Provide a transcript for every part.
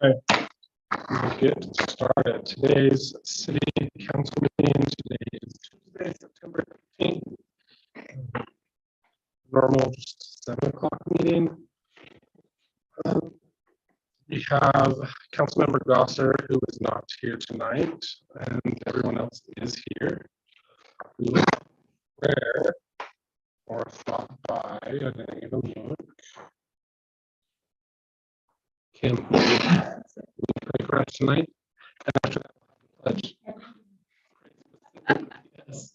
Okay, we'll get started. Today's city council meeting. Today is Tuesday, September 15th. Normal, just 7 o'clock meeting. We have Councilmember Gosser, who is not here tonight, and everyone else is here. We will prayer or stop by. I didn't even look. Kim, will you pray for us tonight? And after that, pledge. Yes.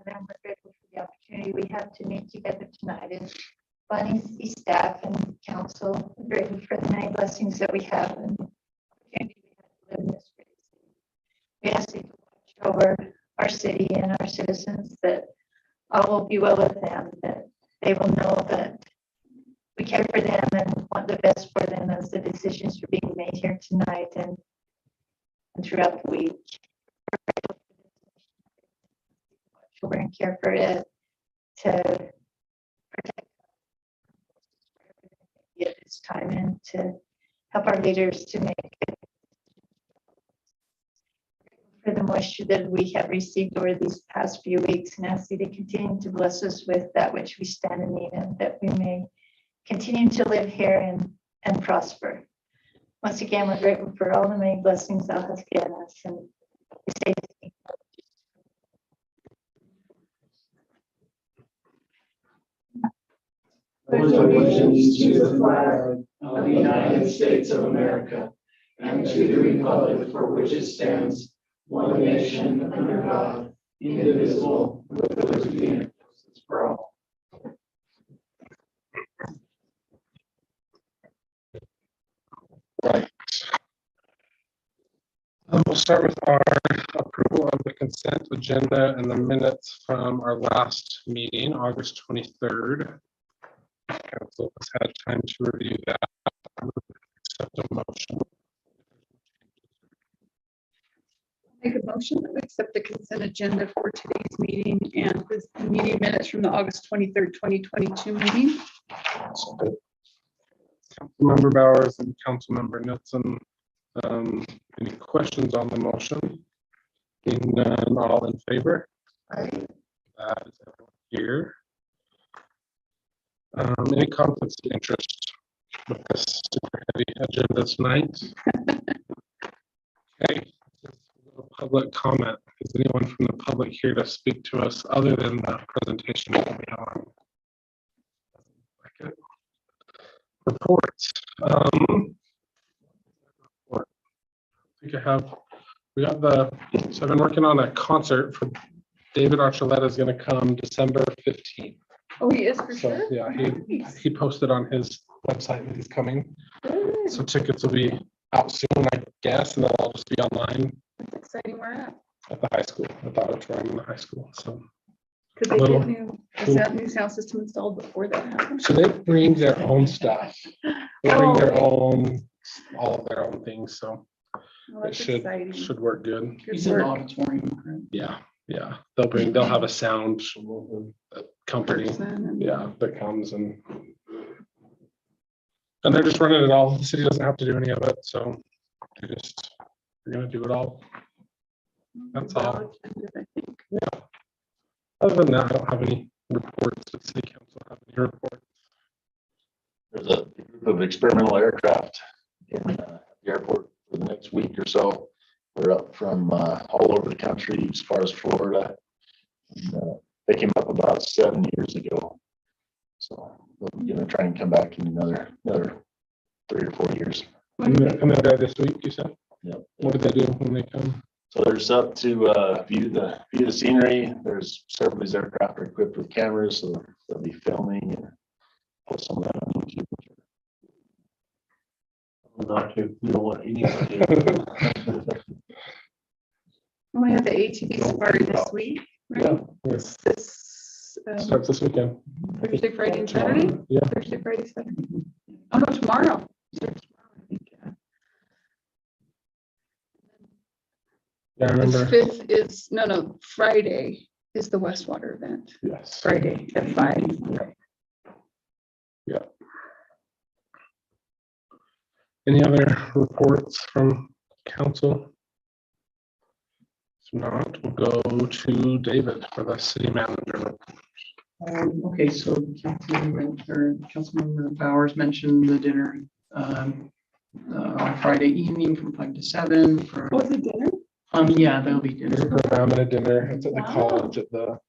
And I'm grateful for the opportunity we have to meet together tonight as Bunny, city staff, and council. I'm grateful for the many blessings that we have and the opportunity we have to live in this great city. We ask you to watch over our city and our citizens, that all will be well with them, that they will know that we care for them and want the best for them as the decisions are being made here tonight and throughout the week. Watch over and care for it, to protect at this time and to help our leaders to make it for the moisture that we have received over these past few weeks, and ask you to continue to bless us with that which we stand in need of, that we may continue to live here and prosper. Once again, we're grateful for all the many blessings thou hast given us, and we say pledge allegiance to the flag of the United States of America and to the republic for which it stands, one nation under God, indivisible, with liberty and justice for all. Right. We'll start with our approval of the consent agenda and the minutes from our last meeting, August 23rd. Council has had time to review that. Accept a motion. Make a motion that we accept the consent agenda for today's meeting and the meeting minutes from the August 23rd, 2022 meeting. Councilmember Bowers and Councilmember Nilsson, any questions on the motion? Being none, all in favor? That is everyone here. Any conflicts of interest with this super heavy agenda tonight? Okay. Public comment. Is anyone from the public here to speak to us other than the presentation that we have on? Reports. I think we got so I've been working on a concert for David Archuleta is going to come December 15th. Oh, he is for So sure? yeah, Nice. he posted on his website that he's coming. Good. So tickets will be out soon, I guess, and they'll all just be online That's exciting. Where at? at the high school, at the auditorium in the high school. So Could they Little- get is that new sound system installed before that happens? so they bring their own stuff. They bring their own, all of their own things. So Well, it that's exciting. should work good. Good He's in the work. auditorium. Yeah. They'll have a sound company. Person and- Yeah, that comes and they're just running it all. The city doesn't have to do any of it, so they're gonna do it all. That's all. Well attended, I think. Other than that, I don't have any reports. The city council have any reports. There's a group of experimental aircraft in the airport for the next week or so. They're up from all over the country as far as Florida. And, they came up about 7 years ago. So they're gonna try and come back in another 3 or 4 years. And they're there this week, you said? Yep. What did they do when they come? So there's up to view the scenery. There's several of these aircraft are equipped with cameras, so they'll be filming and post some of that on YouTube. Not to, you know what, he needs to do. We have the ATV safari this week, right? Yes, This starts this weekend. Thursday, Friday, and Saturday? Yeah. Thursday, Friday, Saturday. Oh, no, tomorrow. Starts tomorrow, I think, yeah. Yeah, I The remember. 5th is, no, Friday is the Westwater event. Yes. Friday at 5. Any other reports from council? If not, we'll go to David for the city manager. Okay, so Councilmember Bowers mentioned the dinner on Friday evening from 5 to 7 for, Was it dinner? yeah, there'll be dinner. Program and a dinner. It's at the Wow. college at the.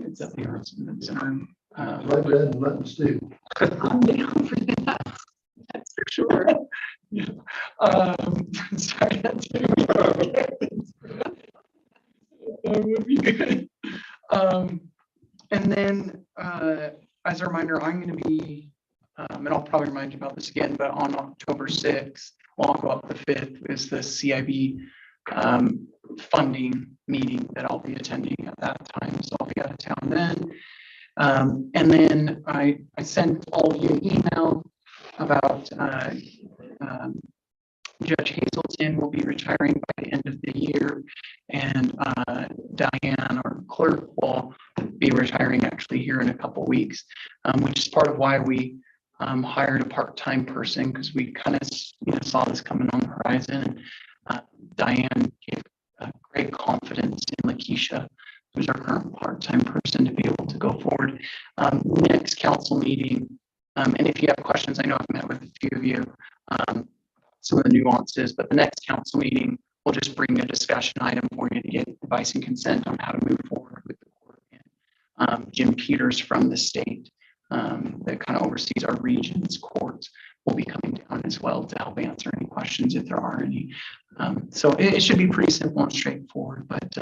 It's at the Arts and Center. Like bread and mutton stew. I'm down for that. That's for sure. Sorry, that would be good. And then, as a reminder, I'm going to be, and I'll probably remind you about this again, but on October 6th, well, I'll go up the 5th, is the CIB funding meeting that I'll be attending at that time. So I'll be out of town then. And then I sent all of you an email about Judge Hazelton will be retiring by the end of the year, and Diane, our clerk, will be retiring actually here in a couple of weeks, which is part of why we hired a part-time person, because we kind of saw this coming on the horizon. Diane gave great confidence in Lakeisha, who's our current part-time person, to be able to go forward. Next council meeting, and if you have questions, I know I've met with a few of you, some of the nuances, but the next council meeting will just bring a discussion item for you to get advice and consent on how to move forward with the court. And Jim Peters from the state that kind of oversees our region's courts will be coming down as well to help answer any questions if there are any. So it should be pretty simple and straightforward, but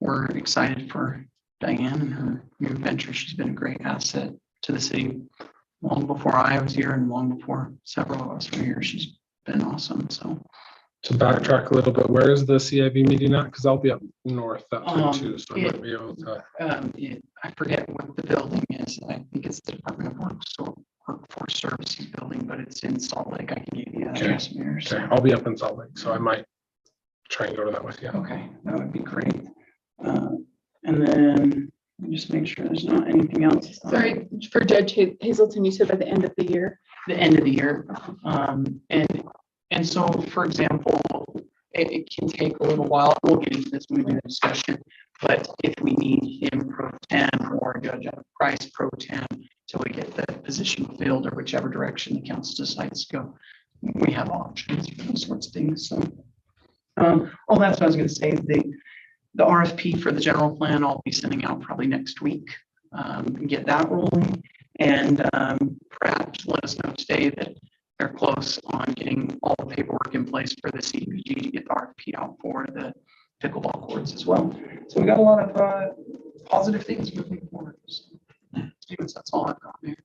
we're excited for Diane and her new venture. She's been a great asset to the city long before I was here and long before several of us were here. She's been awesome. So To backtrack a little bit, where is the CIB meeting at? Because I'll be up north that time too, so I might be able to. I forget what the building is. I think it's the Department of Workforce Services building, but it's in Salt Lake. I can give you the address here. Okay, I'll be up in Salt Lake, so I might try and go to that with you. Okay, that would be great. And then let me just make sure there's not anything else. Sorry, for Judge Hazelton, you said by the end of the year. The end of the year. And so, for example, it can take a little while. We'll get into this maybe in the discussion, but if we need him pro tem or Judge Price pro tem till we get the position filled or whichever direction the council decides to go, we have options for those sorts of things. So, that's what I was going to say. The RFP for the general plan I'll be sending out probably next week. Get that rolling, and perhaps let us know today that they're close on getting all the paperwork in place for the CDBG to get the RFP out for the pickleball courts as well. So we got a lot of positive things moving forward. So, anyways, that's all I've got there.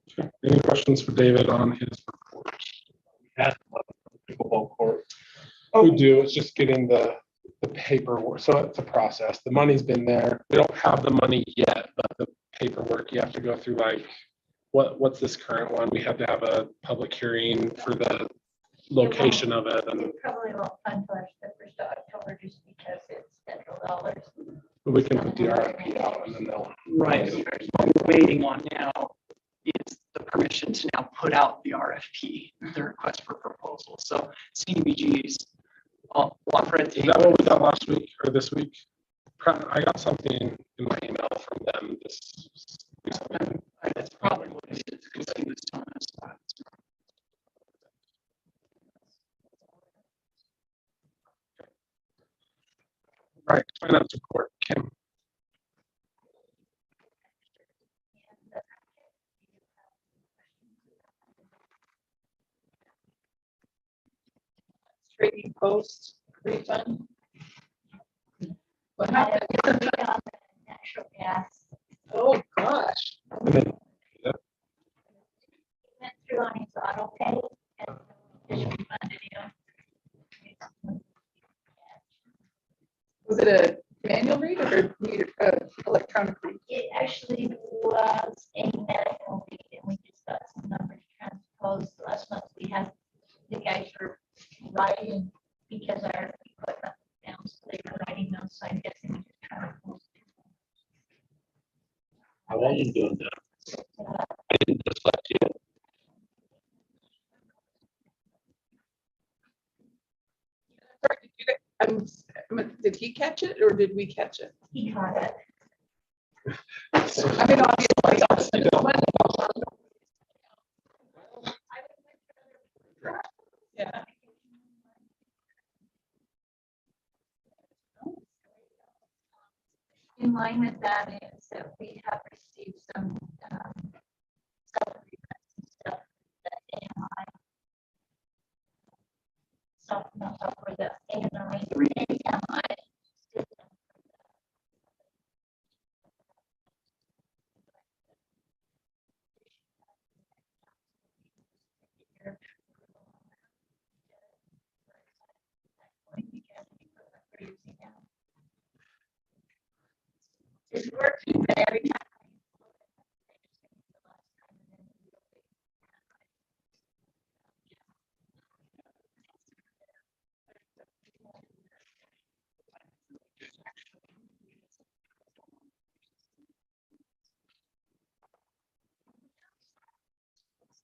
Any questions for David on his report? At the pickleball court. We do, it's just getting the paperwork, so it's a process. The money's been there. We don't have the money yet, but the paperwork, you have to go through like, what's this current one? We have to have a public hearing for the location of it, and It probably won't fund till the first of October just because it's federal dollars. we can put the RFP out and then they'll. Right. What we're waiting on now is the permission to now put out the RFP, the request for proposal. So CDBG's a lot of red Is tape. that what we got last week or this week? I got something in my email from them this recently. That's probably what it is, because he was telling us that. Right, finance report, Kim. Trading post refund. What I happened? have to read on the natural gas. Oh, gosh. And then Went through on his auto pay and just refunded him. Was it a manual read or electronic read? It actually was a medical read, and we just got some numbers transposed. Last month we had the guys were writing because our equipment was down, so they were writing those, so I'm guessing we just transposed. How long are you doing that? I didn't just let you. sorry, did he catch it or did we catch it? He caught it. I mean, obviously. Yeah. In line with that is that we have received some supplements and stuff that AMI. Not for the AMI. It's working, but every time.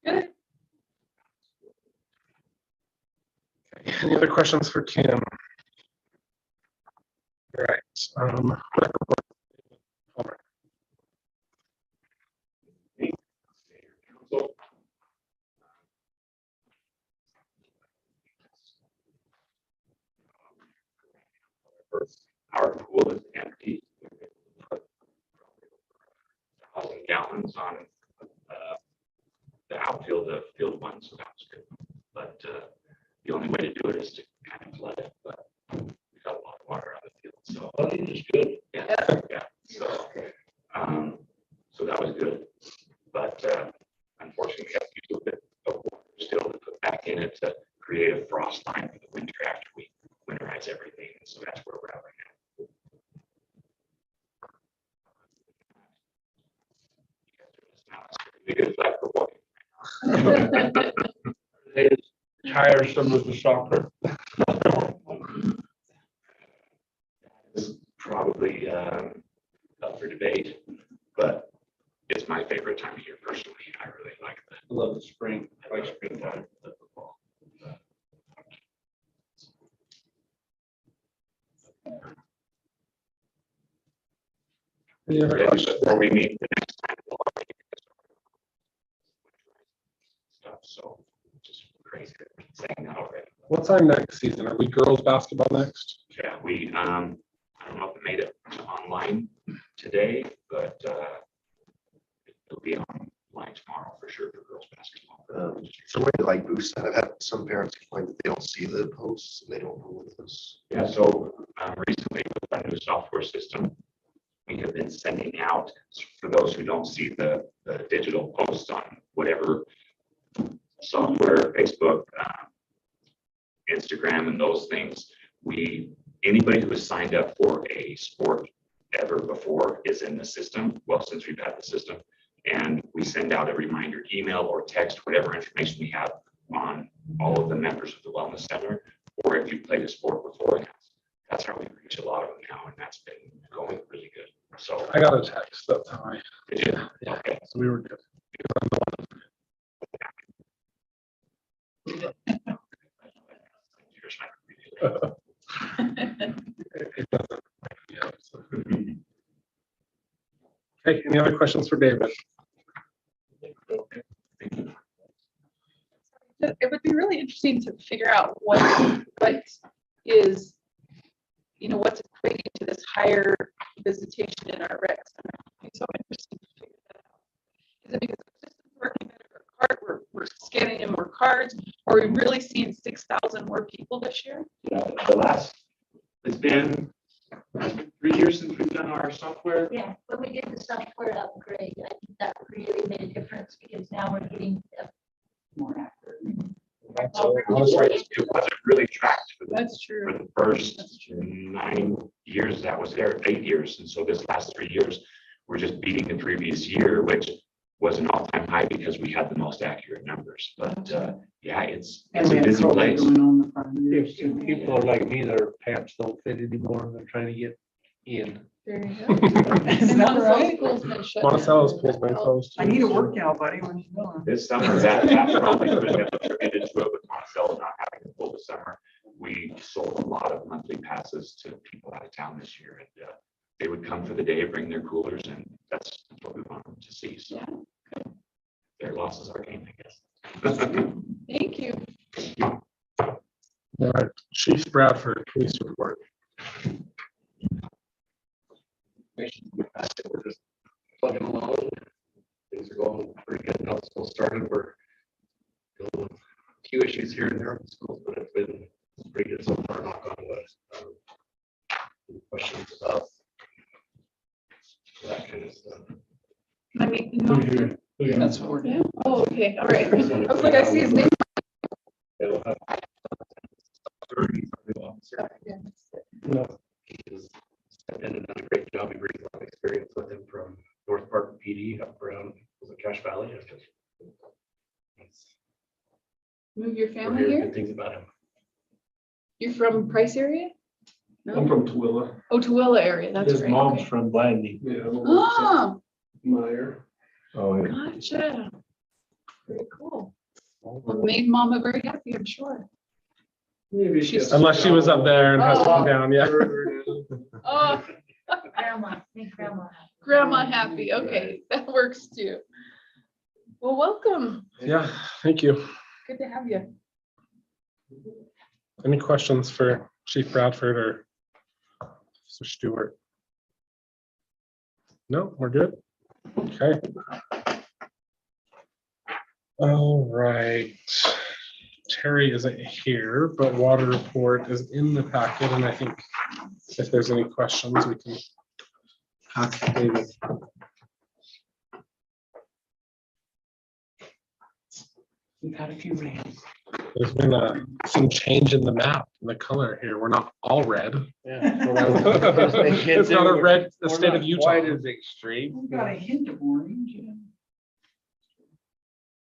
Good. Any other questions for Kim? All right. Our pool is empty. 1,000 gallons on the outfield, the field one, so that's good. But the only way to do it is to kind of flood it, but we got a lot of water on the field, so it is good. Yeah, yeah. So that was good. But unfortunately, we have to use a bit of water still to put back in it to create a frost line for the winter after we winterize everything. So that's where we're at right now. Because like for walking. It's tiresome as the soccer. It's probably up for debate, but it's my favorite time of year personally. I really like that. I love the spring, like springtime. Any other questions? Before we meet the next time. Stuff, so just crazy saying that already. What's our next season? Are we girls basketball next? Yeah, we, I don't know if it made it to online today, but it'll be online tomorrow for sure for girls basketball. So way to like boost that, I've had some parents complain that they don't see the posts and they don't know what it is. Yeah, so recently with our new software system, we have been sending out, for those who don't see the digital posts on whatever software, Facebook, Instagram, and those things, anybody who has signed up for a sport ever before is in the system. Well, since we've had the system, and we send out a reminder email or text, whatever information we have on all of the members of the wellness center, or if you played a sport before. And that's how we reach a lot of them now, and that's been going really good. So I got a text. That's how I. did you? Yeah. Okay. So we were good. Here's my It doesn't. Yeah, so. Okay, any other questions for David? It would be really interesting to figure out what is, what's equating to this higher visitation in our rec center. It's so interesting to figure that out. Is it because the system's working better, we're scanning in more cards? Are we really seeing 6,000 more people this year? Yeah, it's been 3 years since we've done our software. Yeah, when we did the software upgrade, I think that really made a difference because now we're getting more accurate. So it wasn't really tracked for That's true. the first 9 years that was there, 8 years. And so this last 3 years, we're just beating the previous year, which was an all-time high because we had the most accurate numbers. But yeah, it's a busy place. If people are like me, their pants don't fit anymore, they're trying to get in. There you go. And Monticello school's been shut down. Monticello's pool's been closed. I need a workout, buddy, when you going. This summer, that probably could have contributed to it with Monticello not having a pool this summer. we sold a lot of monthly passes to people out of town this year, and they would come for the day, bring their coolers, and that's what we want them to see. So Yeah. their loss is our gain, I guess. Thank you. All right, Chief Bradford, police report. We're just plugging along. Things are going pretty good. Now school started. We're dealing with a few issues here and there in schools, but it's been pretty good so far. Knock on wood. Any questions about that kind of stuff? I mean, no. That's what we're Yeah. Oh, okay, all right. I was like, I see his name. It'll have 30 officer. He's stepped in and done a great job. He brings a lot of experience with him from North Park PD up around Cache Valley. Move your We're family hearing here? good things about him. You're from Price area? I'm from Tooele. Oh, Tooele area, that's His right. mom's okay. from Blanding. Yeah. Oh, Meyer. Oh, yeah. gotcha. Very cool. Well, made mama very happy, I'm sure. Maybe she has to Unless she was up there and has to come Oh. down, yeah. further down. Oh, Grandma, make grandma. grandma happy. Okay, that works too. Well, welcome. Yeah, thank you. Good to have you. Any questions for Chief Bradford or Officer Stewart? No, we're good. Okay. All right. Terry isn't here, but water report is in the packet, and I think if there's any questions, we can ask David. We've had a few rains. There's been some change in the map, in the color here. We're not all red. It's not a red, the state of Utah. Quite as extreme. We've got a hint of orange. Yeah.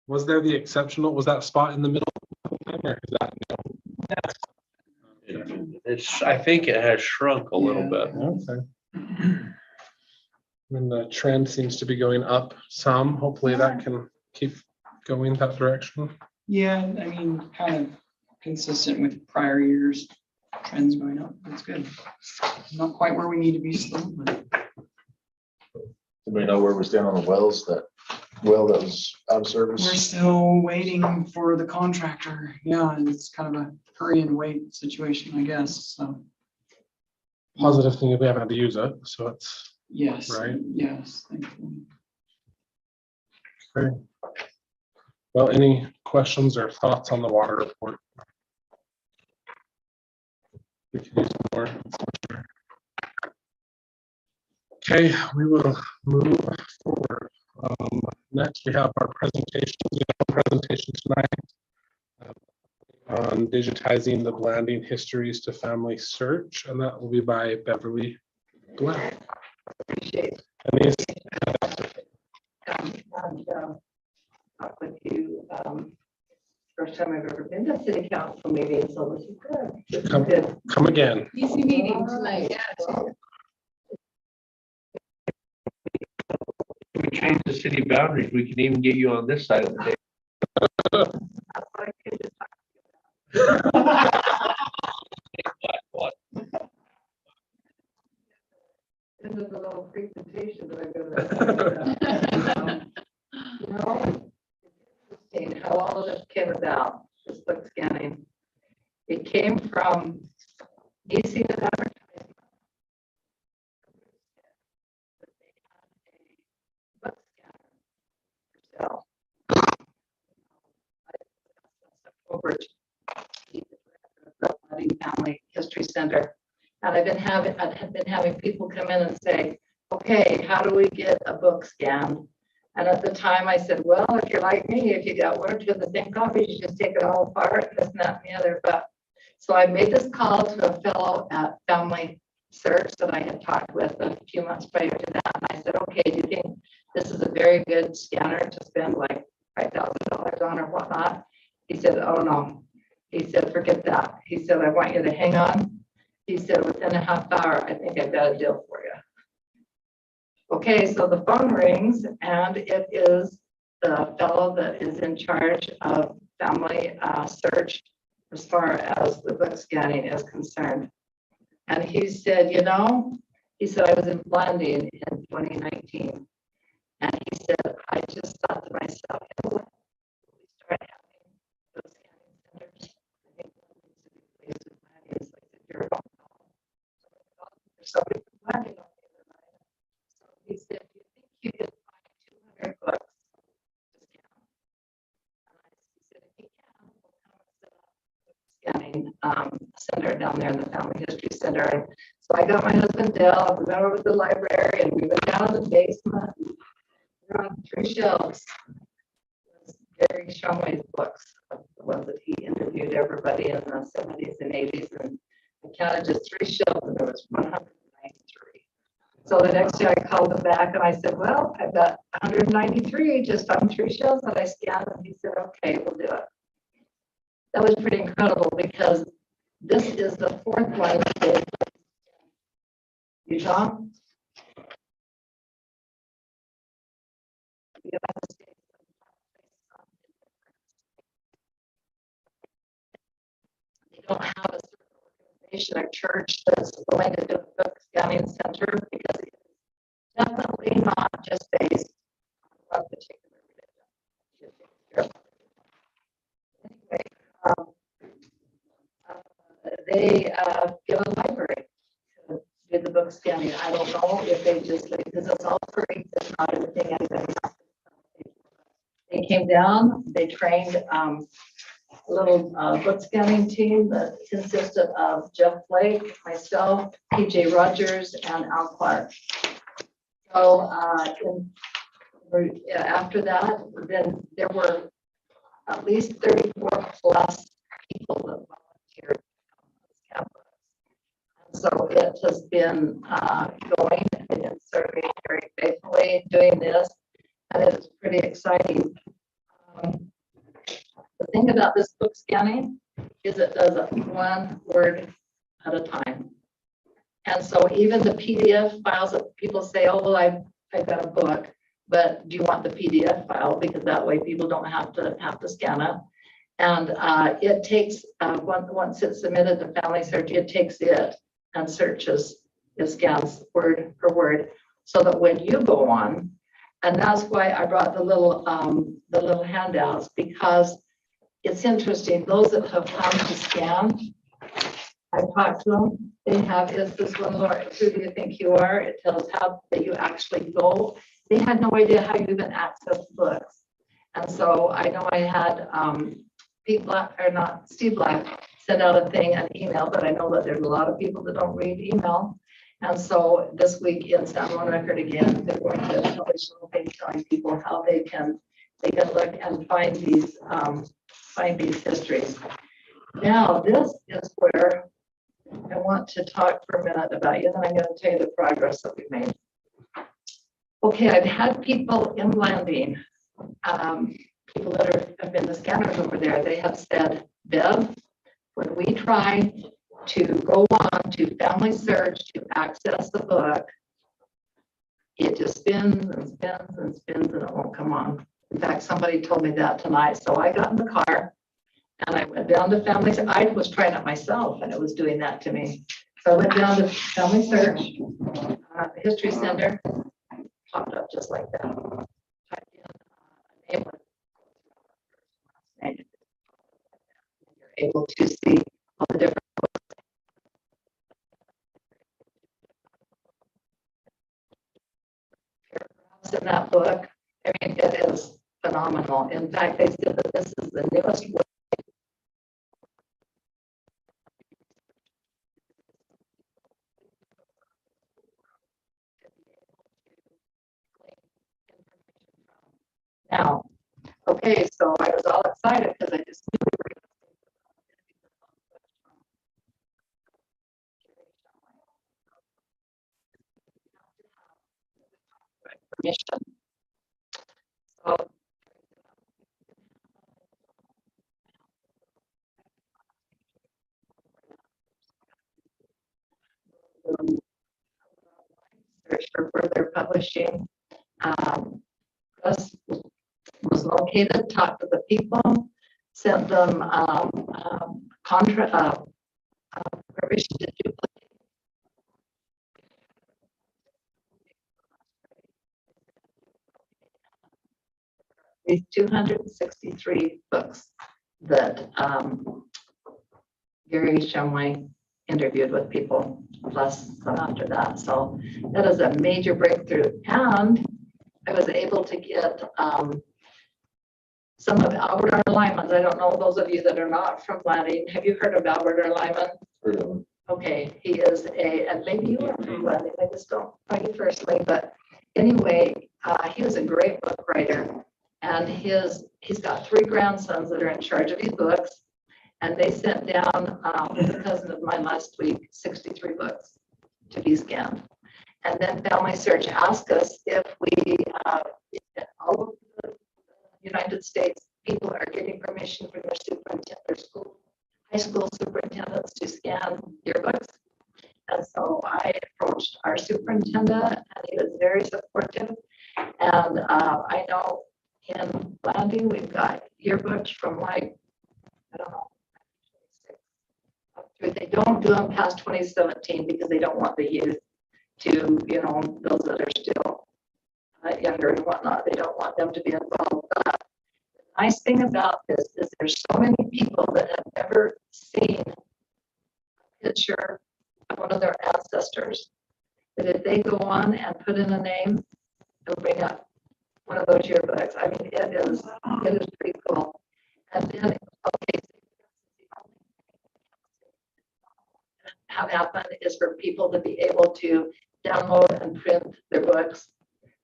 Was there the exceptional, was that spot in the middle? Or is that, It's, I think it has shrunk a little bit. okay. And the trend seems to be going up some. Hopefully that can keep going that direction. Yeah, I mean, kind of consistent with prior years, trends going up. That's good. Not quite where we need to be still, but Do we know where we stand on the wells, that well that was out of we're service? still waiting for the contractor. Yeah, and it's kind of a hurry and wait situation, I guess. So, Positive thing is we haven't had to use it, so it's yes, Right. yes, thankfully. great. Well, any questions or thoughts on the water report? We can use more. Okay, we will move forward. Next, we have our presentation. We have a presentation tonight on digitizing the Blanding Histories to Family Search, and that will be by Beverly Black. And these, Talk with you. First time I've ever been to city council meeting, so this is good. This is Come. good. come again. Easy meeting tonight, yeah. If we change the city boundaries, we can even get you on this side of the day. That's what I could just This is a little presentation that I'm gonna. You know, it's interesting how all of this came about, this book scanning. It came from DC advertising. Book scanner for sale. Over to the Budding Family History Center. And I have been having people come in and say, okay, how do we get a book scanned? And at the time I said, well, if you're like me, if you got one or two of the same copies, you just take it all apart, and this and that and the other. But so I made this call to a fellow at Family Search that I had talked with a few months prior to that. And I said, okay, do you think this is a very good scanner to spend like $5,000 on or whatnot? He said, oh no. He said, forget that. He said, I want you to hang on. He said, within a half hour, I think I've got a deal for you. Okay, so the phone rings and it is the fellow that is in charge of Family Search as far as the book scanning is concerned. And he said, you know, he said, I was in Blanding in 2019. And he said, I just thought to myself, you know what? We start having those scanning centers. I think one needs to be placed in Blanding. It's like if you're home. There's somebody from Blanding on the other line. So he said, do you think you could find 200 books to scan? And he said, if you can, we'll come and set up a scanning center down there in the Family History Center. And so I got my husband Dale, we went over to the library and we went down to the basement. We're on 3 shelves. Gary Shumway's books, the ones that he interviewed everybody in the 70s and 80s. And I counted just 3 shelves and there was 193. So the next day I called him back and I said, well, I've got 193 just on 3 shelves that I scanned. And he said, okay, we'll do it. That was pretty incredible because this is the 4th one in Utah. The United States. They don't have a certain organization or church that's going to do a book scanning center because it is definitely not just based on one particular religion. Anyway, they give a library to do the book scanning. I don't know if they just, because it's all free, it's not everything anybody has. They came down, they trained a little book scanning team that consisted of Jeff Flake, myself, PJ Rogers, and Al Clark. So after that, then there were at least 34 plus people that volunteered on this campus. And so it has been going and serving very faithfully doing this. And it is pretty exciting. The thing about this book scanning is it does it 1 word at a time. And so even the PDF files that people say, oh, well, I've got a book, but do you want the PDF file? Because that way people don't have to scan it. And it takes, once it's submitted to Family Search, it takes it and searches, it scans word for word, so that when you go on, and that's why I brought the little handouts, because it's interesting. Those that have come to scan, I talked to them. They have, is this one, Laura, who do you think you are? It tells how that you actually go. They had no idea how you even access books. And so I know I had Steve Black sent out a thing, an email, but I know that there's a lot of people that don't read email. And so this week in San Juan Record again, they're going to publish a little thing telling people how they can look and find these histories. Now, this is where I want to talk for a minute about you, and then I'm going to tell you the progress that we've made. Okay, I've had people in Blanding, people that have been the scanners over there, they have said, Bev, when we try to go on to Family Search to access the book, it just spins and spins and spins and it won't come on. In fact, somebody told me that tonight. So I got in the car and I went down to Family Search. I was trying it myself and it was doing that to me. So I went down to Family Search, History Center, popped up just like that. Typed in a name, and you're able to see all the different paragraphs in that book. I mean, it is phenomenal. In fact, they said that this is the newest way. Now, okay, so I was all excited because I just knew we were going to permission. So search for further publishing. Press was located, talked to the people, sent them permission to duplicate. These 263 books that Gary Shumway interviewed with people, plus some after that. So that is a major breakthrough. And I was able to get some of Albert R. Lyman's. I don't know those of you that are not from Lansing. Have you heard of Albert R. Lyman? Heard of them. Okay, he is and maybe you are from Lansing. I just don't know you personally, but anyway, he was a great book writer. And he's got 3 grandsons that are in charge of his books. And they sent down, with a cousin of mine last week, 63 books to be scanned. And then Family Search asked us if we, if all of the United States people are getting permission from their superintendent, their school, high school superintendents to scan yearbooks. And so I approached our superintendent and he was very supportive. And I know in Lansing, we've got yearbooks from like, I don't know, they don't do them past 2017 because they don't want the youth to, those that are still younger and whatnot, they don't want them to be involved. But the nice thing about this is there's so many people that have never seen a picture of one of their ancestors that if they go on and put in a name, it'll bring up one of those yearbooks. I mean, it is pretty cool. And then, okay, have happened is for people to be able to download and print their books.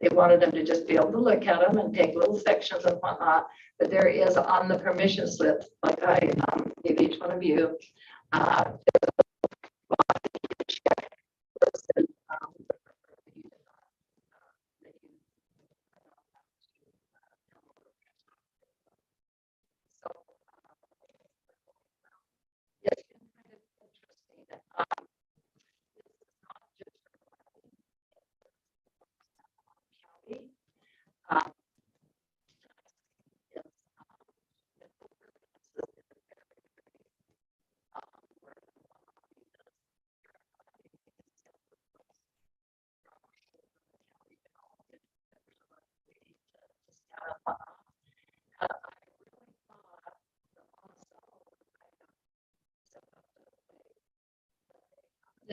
They wanted them to just be able to look at them and take little sections and whatnot. But there is on the permission slip, like I gave each one of you, it's been kind of interesting.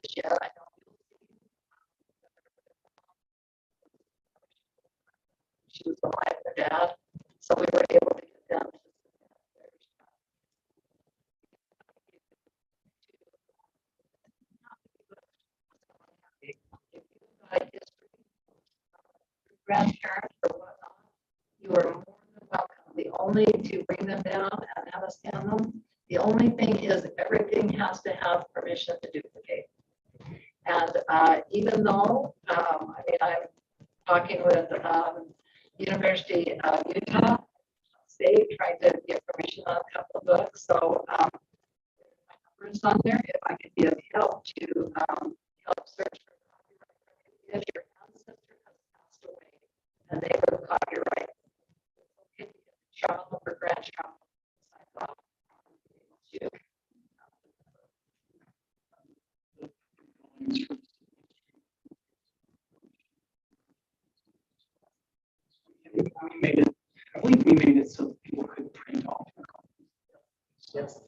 This year, I know she was alive, her dad, so we were able to get them. Grandparents or whatnot, you are more than welcome. The only to bring them down and have us scan them. The only thing is everything has to have permission to duplicate. And even though, I'm talking with University of Utah, they tried to get permission on a couple of books. So my numbers on there, if I could be of help to help search for copyright. If your ancestor has passed away and they were the copyright, okay, child or grandchild, I thought you. We made it, I believe we made it so people could print off. Yes.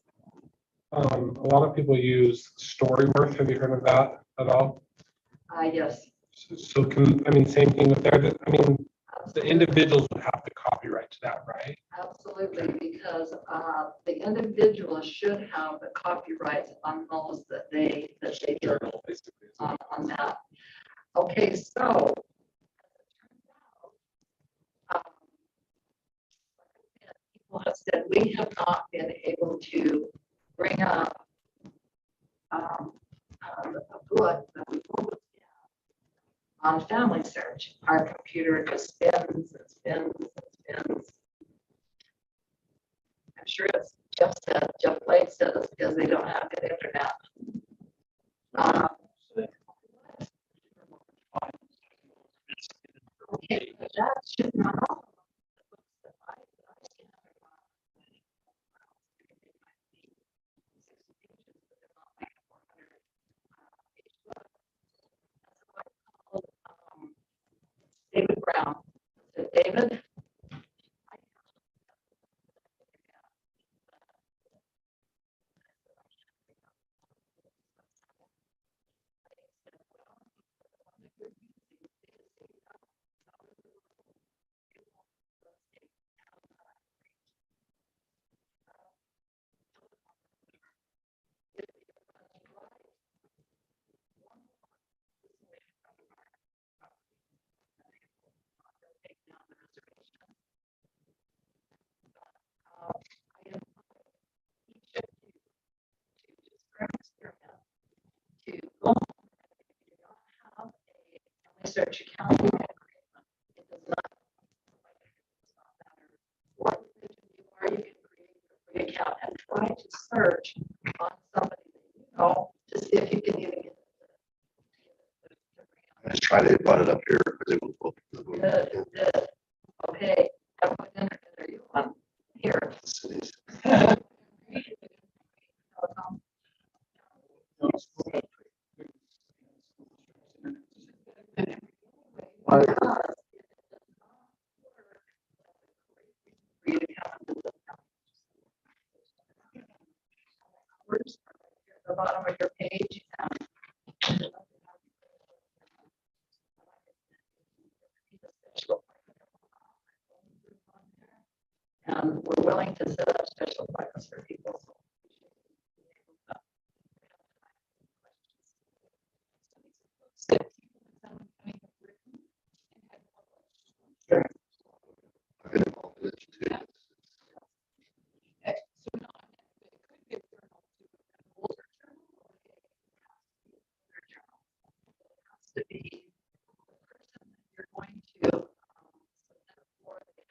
A lot of people use Storyworth. Have you heard of that at all? Yes. So same thing with there. The individuals would have the copyright to that, right? Absolutely, because the individual should have the copyrights on those that they Journal, basically. on that. Okay, so people have said we have not been able to bring up a book that we pulled on Family Search. Our computer just spins and spins and spins. I'm sure it's Jeff Blake said it's because they don't have good internet. Okay, but that should not all. David? To go have a search account. It does not matter what religion you are, you can create a free account and try to search on somebody that you know to see if you can even get I just tried to put it up here. Because it will. okay, what internet are you on here? Cities. The bottom of your page. And we're willing to set up special appointments for people. I've been involved in it too. To be the person that you're going to submit for the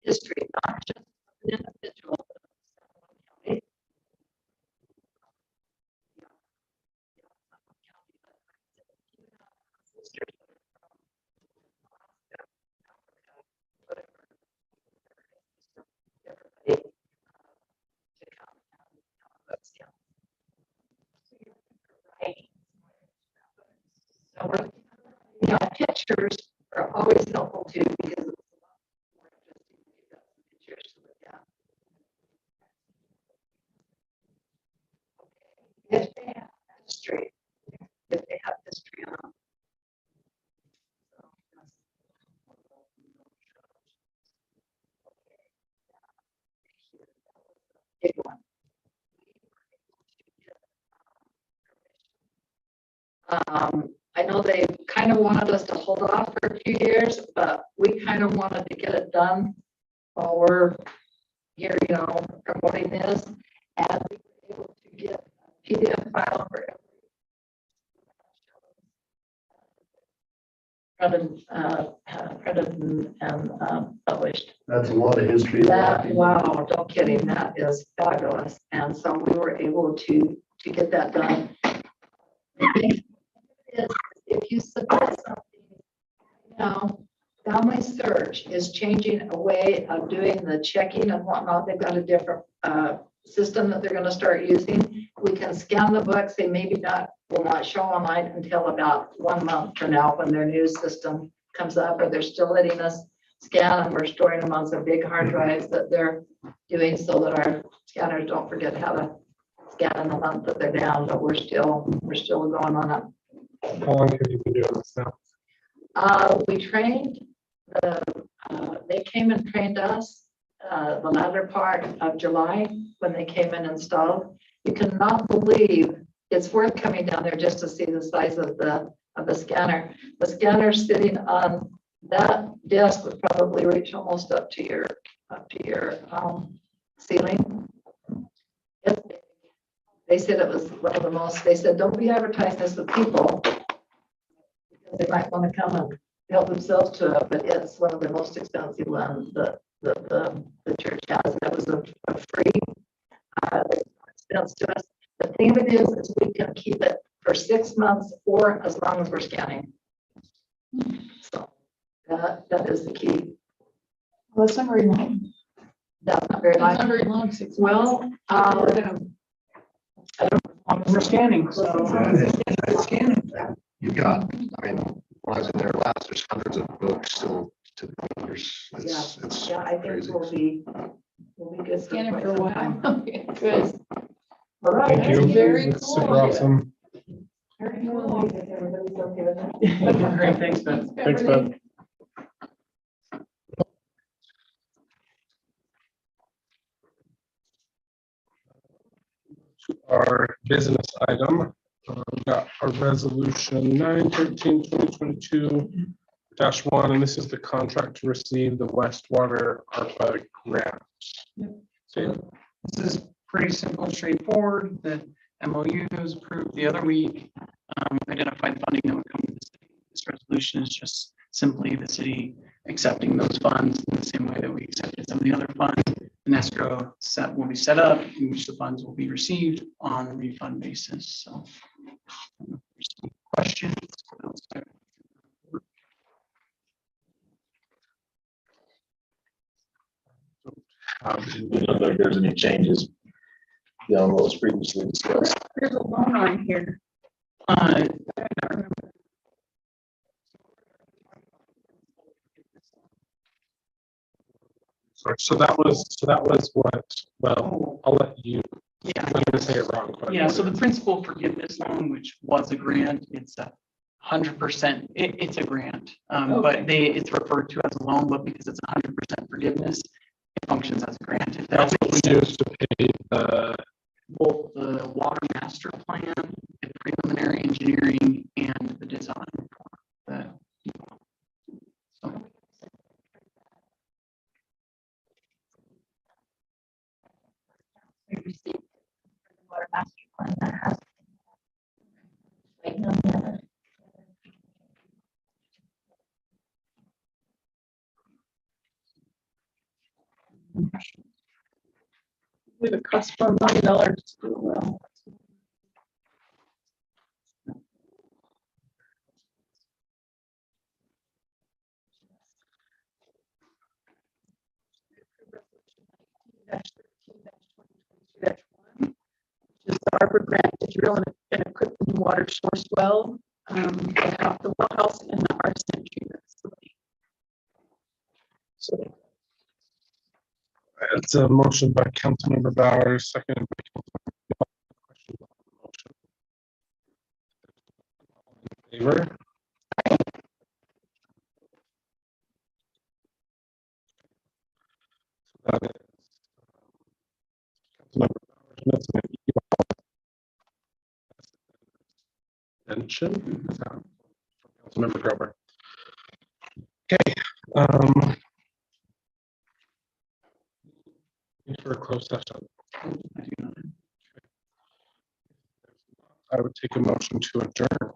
history, not just an individual. So we're, pictures are always helpful too because it's a lot more interesting when you've got some pictures to look at. If they have history, if they have history on. So that's a big one. I know they kind of wanted us to hold off for a few years, but we kind of wanted to get it done while we're here, promoting this. And we were able to get a PDF file for printed and published. That's a lot of history. That, wow, don't kid him, that is fabulous. And so we were able to get that done. If you submit something, Family Search is changing a way of doing the checking and whatnot. They've got a different system that they're going to start using. We can scan the books. They maybe will not show online until about 1 month from now when their new system comes up, or they're still letting us scan and we're storing them on some big hard drives that they're doing so that our scanners don't forget how to scan in the month that they're down, but we're still going on it. How long have you been doing this now? We trained, they came and trained us the latter part of July when they came and installed. You cannot believe it's worth coming down there just to see the size of the scanner. The scanner sitting on that desk would probably reach almost up to your ceiling. They said it was one of the most. They said don't be advertising this with people because they might want to come and help themselves to it, but it's one of the most expensive ones that the church has. That was a free expense to us. The thing of it is we can keep it for 6 months or as long as we're scanning. So That is the key. Well, that's not very long. That's not very It's not long. very long, 6 months. Well, I don't. We're scanning, so. You've got, I mean, when I was in there last, there's hundreds of books still to the readers. It's Yeah, I think crazy. we'll be good. Scanning for a quite some while. time. Okay, good. All right. Thank you. Very That's super cool. awesome. Very cool. Everybody's okay with that? Great, thanks, Ben. Thanks, Ben. Our business item, we got our resolution 9/13/2022 -1, and this is the contract to receive the Westwater ARPA grant. So, This is pretty simple and straightforward. The MOU that was approved the other week, identified funding that would come to the city. This resolution is just simply the city accepting those funds in the same way that we accepted some of the other funds. An escrow set will be set up in which the funds will be received on a refund basis. So there's some questions. I don't know if there's any changes beyond what was previously discussed. There's a loan on here. Uh, so that was what, well, I'll let you, Yeah. I'm gonna say it wrong. but- Yeah, so the principal forgiveness loan, which was a grant, it's 100%, it's a grant. But it's referred to as a loan, but because it's 100% forgiveness, it functions as a grant. If That's that what makes we sense. use to pay the, Both the water master plan, the preliminary engineering, and the design for the. So, We received the water master plan that has. Waiting on the other. With a cost for $1 million. Well, which is the ARPA grant to drill and equip the new water source well, at the well house and the arsenic treatment facility. so. It's a motion by Councilmember Bowers, seconded by Councilmember. Questions on the motion? Favor? So that is, Councilmember Bowers, and that's an abstention. Is that from Councilmember Grover? Okay, for a closed session, I would take a motion to adjourn.